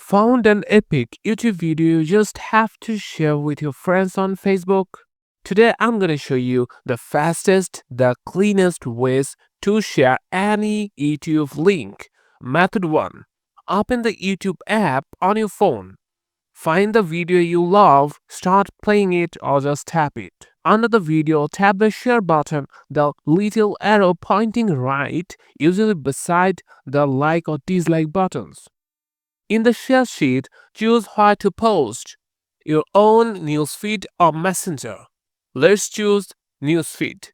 Found an epic YouTube video you just have to share with your friends on Facebook? Today I'm gonna show you the fastest, the cleanest ways to share any YouTube link. Method 1. Open the YouTube app on your phone. Find the video you love, start playing it or just tap it. Under the video, tap the share button, the little arrow pointing right, usually beside the like or dislike buttons. In the share sheet, choose what to post, your own newsfeed or messenger. Let's choose newsfeed.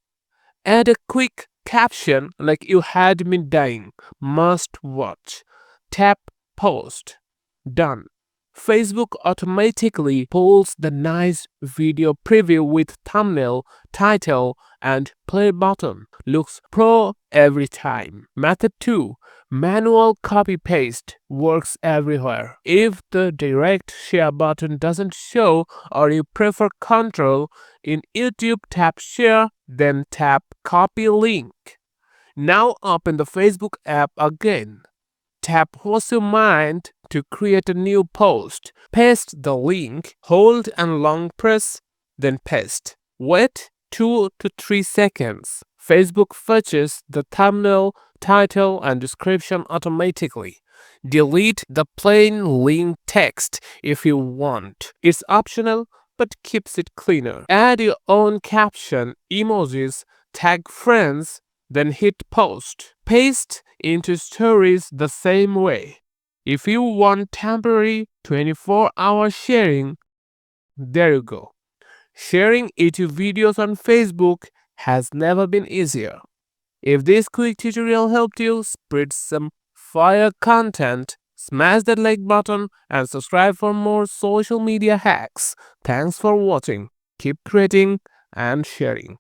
Add a quick caption like you had me dying, must watch. Tap post. Done. Facebook automatically pulls the nice video preview with thumbnail, title, and play button. Looks pro every time. Method 2. Manual copy paste works everywhere. If the direct share button doesn't show or you prefer control, in YouTube tap share, then tap copy link. Now open the Facebook app again. Tap what's your mind to create a new post. Paste the link, hold and long press, then paste. Wait 2 to 3 seconds. Facebook fetches the thumbnail, title, and description automatically. Delete the plain link text if you want. It's optional, but keeps it cleaner. Add your own caption, emojis, tag friends, then hit post. Paste into stories the same way. If you want temporary 24-hour sharing, there you go. Sharing YouTube videos on Facebook has never been easier. If this quick tutorial helped you spread some fire content, smash that like button and subscribe for more social media hacks. Thanks for watching. Keep creating and sharing.